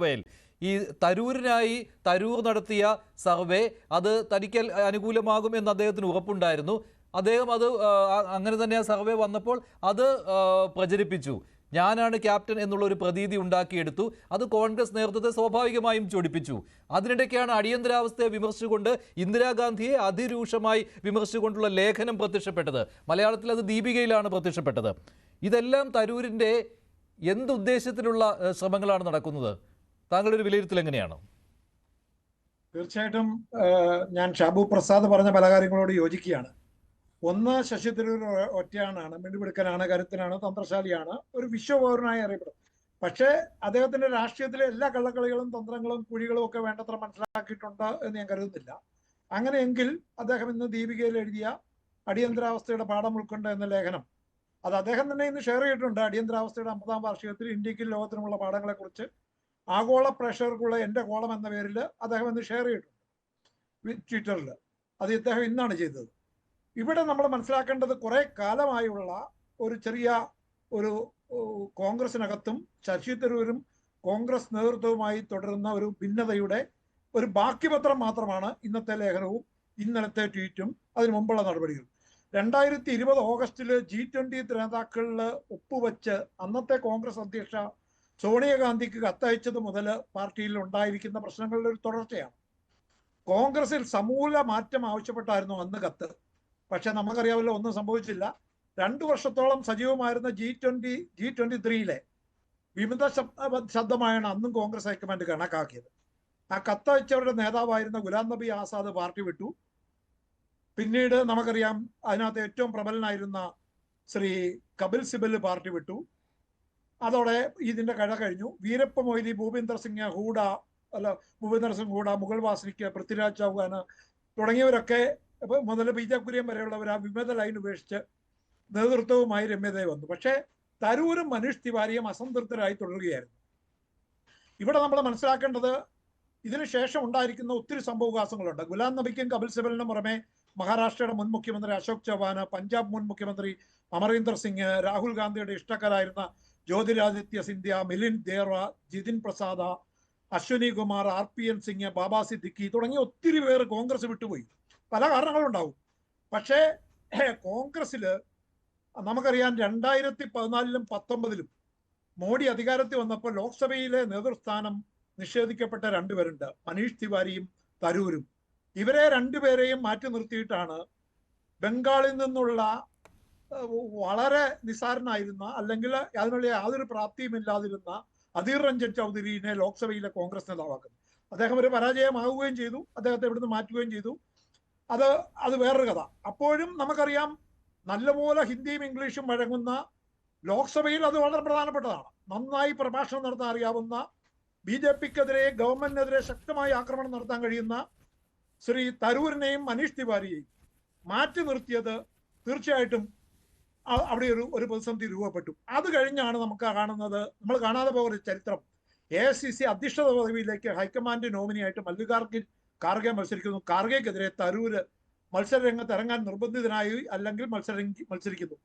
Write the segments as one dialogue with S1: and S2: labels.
S1: വയൽ ഈ തരൂരിനായി തരൂർ നടത്തിയ സർവേ അത് തനിക്ക് അനുകൂലമാകും എന്ന് അദ്ദേഹത്തിന് ഉറപ്പുണ്ടായിരുന്നു. അദ്ദേഹം അത് അങ്ങനെ തന്നെ ആ സർവേ വന്നപ്പോൾ അത് പ്രചരിപ്പിച്ചു. ഞാനാണ് ക്യാപ്റ്റൻ എന്നുള്ള ഒരു പ്രതീതി ഉണ്ടാക്കിയെടുത്തു. അത് കോൺഗ്രസ് നേതൃത്വത്തെ സ്വാഭാവികമായും ചൊടിപ്പിച്ചു. അതിനിടയ്ക്കാണ് അടിയന്തരാവസ്ഥയെ വിമർശിച്ചുകൊണ്ട് ഇന്ദിരാഗാന്ധിയെ അതിരൂക്ഷമായി വിമർശിച്ചുകൊണ്ടുള്ള ലേഖനം പ്രത്യക്ഷപ്പെട്ടത്. മലയാളത്തിൽ അത് ദീപികയിലാണ് പ്രത്യക്ഷപ്പെട്ടത്. ഇതെല്ലാം തരൂരിൻ്റെ എന്തുദ്ദേശത്തിലുള്ള ശ്രമങ്ങളാണ് നടക്കുന്നത്? താങ്കളുടെ ഒരു വിലയിരുത്തൽ എങ്ങനെയാണ്?
S2: തീർച്ചയായിട്ടും ഞാൻ ഷാബു പ്രസാദ് പറഞ്ഞ പല കാര്യങ്ങളോട് യോജിക്കുകയാണ്. ഒന്ന്, ശശി തരൂർ ഒറ്റയാനാണ്, മിണ്ടുപിടുക്കനാണ്, കരുത്തനാണ്, തന്ത്രശാലിയാണ്, ഒരു വിശ്വപൗരനായി അറിയപ്പെടും. പക്ഷേ അദ്ദേഹത്തിന്റെ രാഷ്ട്രീയത്തിലെ എല്ലാ കള്ളക്കളികളും തന്ത്രങ്ങളും കുഴികളും ഒക്കെ വേണ്ടത്ര മനസ്സിലാക്കിയിട്ടുണ്ട് എന്ന് ഞാൻ കരുതുന്നില്ല. അങ്ങനെയെങ്കിൽ അദ്ദേഹം ഇന്ന് ദീപികയിൽ എഴുതിയ അടിയന്തരാവസ്ഥയുടെ പാഠം ഉൾക്കൊണ്ട് എന്ന ലേഖനം അത് അദ്ദേഹം തന്നെ ഇന്ന് ഷെയർ ചെയ്തിട്ടുണ്ട്. അടിയന്തരാവസ്ഥയുടെ 50ാം വാർഷികത്തിൽ ഇന്ത്യക്കും ലോകത്തിനുമുള്ള പാഠങ്ങളെക്കുറിച്ച് ആഗോള പ്രേക്ഷകർക്കുള്ള എൻ്റെ കോളം എന്ന പേരിൽ അദ്ദേഹം ഇന്ന് ഷെയർ ചെയ്തിട്ടുണ്ട് ട്വിറ്ററിൽ. അത് ഇദ്ദേഹം ഇന്നാണ് ചെയ്തത്. ഇവിടെ നമ്മൾ മനസ്സിലാക്കേണ്ടത് കുറെ കാലമായുള്ള ഒരു ചെറിയ ഒരു കോൺഗ്രസിനകത്തും ശശി തരൂരും കോൺഗ്രസ് നേതൃത്വവുമായി തുടരുന്ന ഒരു ഭിന്നതയുടെ ഒരു ബാക്കിപത്രം മാത്രമാണ് ഇന്നത്തെ ലേഖനവും ഇന്നലത്തെ ട്വീറ്റും അതിനു മുമ്പുള്ള നടപടികളും. 2020 ഓഗസ്റ്റിൽ G20 നേതാക്കളിൽ ഒപ്പുവെച്ച് അന്നത്തെ കോൺഗ്രസ് അധ്യക്ഷ സോണിയാഗാന്ധിക്ക് കത്തയച്ചത് മുതൽ പാർട്ടിയിൽ ഉണ്ടായിരിക്കുന്ന പ്രശ്നങ്ങളുടെ ഒരു തുടർച്ചയാണ്. കോൺഗ്രസിൽ സമൂല മാറ്റം ആവശ്യപ്പെട്ടായിരുന്നു അന്ന് കത്ത്. പക്ഷെ നമുക്കറിയാമല്ലോ, ഒന്നും സംഭവിച്ചില്ല. 2 വർഷത്തോളം സജീവമായിരുന്ന G23 വിമത ശബ്ദമായാണ് അന്നും കോൺഗ്രസ് ഹൈക്കമാൻഡ് കണക്കാക്കിയത്. ആ കത്തയച്ചവരുടെ നേതാവായിരുന്ന ഗുലാം നബി ആസാദ് പാർട്ടി വിട്ടു. പിന്നീട് നമുക്കറിയാം, അതിനകത്ത് ഏറ്റവും പ്രബലനായിരുന്ന ശ്രീ കപിൽ സിബൽ പാർട്ടി വിട്ടു. അതോടെ ഇതിന്റെ കഴ കഴിഞ്ഞു. വീരപ്പ മൊയ്ലി, ഭൂപീന്ദർ സിംഗ് ഹൂഡ, മുഗൾ വാസനിക്ക്, പൃഥ്വിരാജ് ചൗഹാന് തുടങ്ങിയവരൊക്കെ മുതൽ പി ജെ കുര്യൻ വരെയുള്ളവർ ആ വിമത ലൈൻ ഉപേക്ഷിച്ച് നേതൃത്വവുമായി രമ്യതയെ വന്നു. പക്ഷേ തരൂരും മനീഷ് തിവാരിയും അസംതൃപ്തരായി തുടരുകയായിരുന്നു. ഇവിടെ നമ്മൾ മനസ്സിലാക്കേണ്ടത് ഇതിനുശേഷം ഉണ്ടായിരിക്കുന്ന ഒത്തിരി സംഭവവികാസങ്ങളുണ്ട്. ഗുലാം നബിക്കും കപിൽ സിബലിനും പുറമെ മഹാരാഷ്ട്രയുടെ മുൻ മുഖ്യമന്ത്രി അശോക് ചവാന്, പഞ്ചാബ് മുൻ മുഖ്യമന്ത്രി അമരീന്ദർ സിംഗ്, രാഹുൽ ഗാന്ധിയുടെ ഇഷ്ടക്കാരായിരുന്ന ജ്യോതിരാദിത്യ സിന്ധ്യ, മിലിന്ദ് ദേവ്റ, ജിതിൻ പ്രസാദ, അശ്വനി കുമാർ, RPN സിംഗ്, ബാബാ സിദ്ദിഖി തുടങ്ങിയ ഒത്തിരി പേർ കോൺഗ്രസ് വിട്ടുപോയി. പല കാരണങ്ങളുണ്ടാവും. പക്ഷേ കോൺഗ്രസ്സിൽ നമുക്കറിയാം 2014-ലും 2019-ലും മോഡി അധികാരത്തിൽ വന്നപ്പോൾ ലോക്സഭയിലെ നേതൃസ്ഥാനം നിഷേധിക്കപ്പെട്ട 2 പേരുണ്ട്, മനീഷ് തിവാരിയും തരൂരും. ഇവരെ 2 പേരെയും മാറ്റി നിർത്തിയിട്ടാണ് ബംഗാളിൽ നിന്നുള്ള വളരെ നിസ്സാരനായിരുന്ന, അല്ലെങ്കിൽ അതിനുള്ള യാതൊരു പ്രാപ്തിയുമില്ലാതിരുന്ന അധീർ രഞ്ജൻ ചൗധരിനെ ലോക്സഭയിലെ കോൺഗ്രസ് നേതാവാക്കുന്നത്. അദ്ദേഹം ഒരു പരാജയമാവുകയും ചെയ്തു, അദ്ദേഹത്തെ ഇവിടുന്ന് മാറ്റുകയും ചെയ്തു. അത് വേറൊരു കഥ. അപ്പോഴും നമുക്കറിയാം, നല്ലപോലെ ഹിന്ദിയും ഇംഗ്ലീഷും വഴങ്ങുന്ന ലോക്സഭയിൽ അത് വളരെ പ്രധാനപ്പെട്ടതാണ്. നന്നായി പ്രഭാഷണം നടത്താൻ അറിയാവുന്ന, BJPക്കെതിരെ, ഗവൺമെന്റിനെതിരെ ശക്തമായി ആക്രമണം നടത്താൻ കഴിയുന്ന ശ്രീ തരൂരിനെയും മനീഷ് തിവാരിയെയും മാറ്റി നിർത്തിയത് തീർച്ചയായിട്ടും അവിടെ ഒരു പ്രതിസന്ധി രൂപപ്പെട്ടു. അത് കഴിഞ്ഞാണ് നമുക്ക് കാണുന്നത്, നമ്മൾ കാണാതെ പോകുന്ന ചരിത്രം. AICC അധ്യക്ഷത പദവിയിലേക്ക് ഹൈക്കമാൻഡ് നോമിനിയായിട്ട് മല്ലികാർജുൻ ഖാർഗെ മത്സരിക്കുന്നു. ഖാർഗെക്കെതിരെ തരൂര് മത്സരരംഗത്ത് ഇറങ്ങാൻ നിർബന്ധിതനായി, അല്ലെങ്കിൽ മത്സരിക്കുന്നു.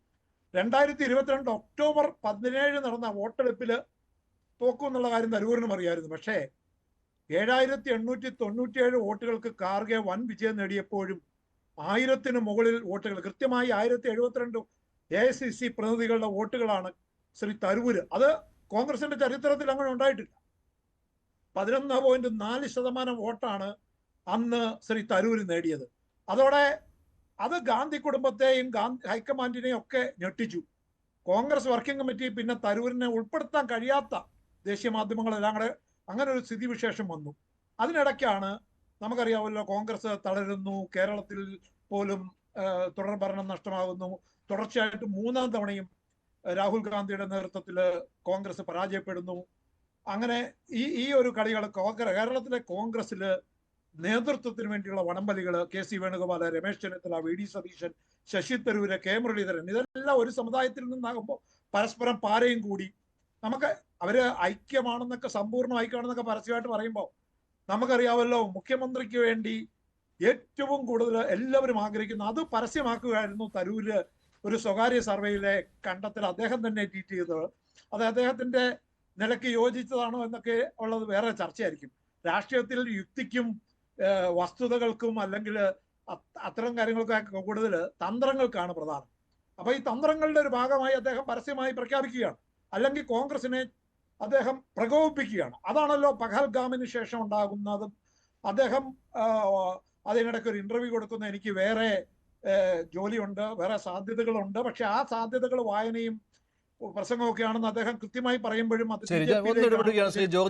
S2: 2022 ഒക്ടോബർ 17 നടന്ന വോട്ടെടുപ്പിൽ തോക്കും എന്നുള്ള കാര്യം തരൂരിനും അറിയായിരുന്നു. പക്ഷേ 7897 വോട്ടുകൾക്ക് ഖാർഗെ വൻ വിജയം നേടിയപ്പോഴും 1000-ന് മുകളിൽ വോട്ടുകൾ, കൃത്യമായി 1072 AICC പ്രതിനിധികളുടെ വോട്ടുകളാണ് ശ്രീ തരൂര്. അത് കോൺഗ്രസിന്റെ ചരിത്രത്തിൽ അങ്ങനെ ഉണ്ടായിട്ടില്ല. 11.4% വോട്ടാണ് അന്ന് ശ്രീ തരൂര് നേടിയത്. അതോടെ അത് ഗാന്ധി കുടുംബത്തെയും ഹൈക്കമാൻഡിനെയും ഒക്കെ ഞെട്ടിച്ചു. കോൺഗ്രസ് വർക്കിംഗ് കമ്മിറ്റി പിന്നെ തരൂരിനെ ഉൾപ്പെടുത്താൻ കഴിയാത്ത ദേശീയ മാധ്യമങ്ങളെല്ലാം കൂടെ അങ്ങനെ ഒരു സ്ഥിതിവിശേഷം വന്നു. അതിനിടയ്ക്കാണ് നമുക്കറിയാമല്ലോ, കോൺഗ്രസ് തളരുന്നു, കേരളത്തിൽ പോലും തുടർ ഭരണം നഷ്ടമാകുന്നു, തുടർച്ചയായിട്ട് 3ാം തവണയും രാഹുൽ ഗാന്ധിയുടെ നേതൃത്വത്തിൽ കോൺഗ്രസ് പരാജയപ്പെടുന്നു. അങ്ങനെ ഈ ഒരു കളികൾ കേരളത്തിലെ കോൺഗ്രസ്സിൽ നേതൃത്വത്തിന് വേണ്ടിയുള്ള വടംവലികൾ, KC Venugopal, Ramesh Chennithala, VD Satheesan, Sasi Tharoor, K Muraleedharan, ഇതെല്ലാം ഒരു സമുദായത്തിൽ നിന്നാകുമ്പോൾ പരസ്പരം പാരയും കൂടി നമുക്ക് അവര് ഐക്യമാണെന്നൊക്കെ, സമ്പൂർണ്ണ ഐക്യമാണെന്നൊക്കെ പരസ്യമായിട്ട് പറയുമ്പോൾ നമുക്കറിയാമല്ലോ, മുഖ്യമന്ത്രിക്ക് വേണ്ടി ഏറ്റവും കൂടുതൽ എല്ലാവരും ആഗ്രഹിക്കുന്നു അത് പരസ്യമാക്കുകയായിരുന്നു തരൂര് ഒരു സ്വകാര്യ സർവേയിലെ കണ്ടെത്തൽ അദ്ദേഹം തന്നെ ട്വീറ്റ് ചെയ്തത്. അത് അദ്ദേഹത്തിന്റെ നിലയ്ക്ക് യോജിച്ചതാണോ എന്നൊക്കെ ഉള്ളത് വേറെ ചർച്ചയായിരിക്കും. രാഷ്ട്രീയത്തിൽ യുക്തിക്കും വസ്തുതകൾക്കും അല്ലെങ്കിൽ അത്തരം കാര്യങ്ങൾക്കൊക്കെ കൂടുതൽ തന്ത്രങ്ങൾക്കാണ് പ്രധാനം. അപ്പൊ ഈ തന്ത്രങ്ങളുടെ ഒരു ഭാഗമായി അദ്ദേഹം പരസ്യമായി പ്രഖ്യാപിക്കുകയാണ്, അല്ലെങ്കിൽ കോൺഗ്രസിനെ അദ്ദേഹം പ്രകോപിപ്പിക്കുകയാണ്. അതാണല്ലോ പഹൽഗാമിന് ശേഷം ഉണ്ടാകുന്നതും. അദ്ദേഹം അതിനിടയ്ക്ക് ഒരു ഇന്റർവ്യൂ കൊടുക്കുന്ന, എനിക്ക് വേറെ ജോലിയുണ്ട്, വേറെ സാധ്യതകളുണ്ട്, പക്ഷെ ആ സാധ്യതകൾ വായനയും പ്രസംഗമൊക്കെയാണെന്ന് അദ്ദേഹം കൃത്യമായി പറയുമ്പോഴും അത്
S1: ശരി, ഒന്ന് ഇടപെടുകയാണ് ശ്രീ ജോർജ്.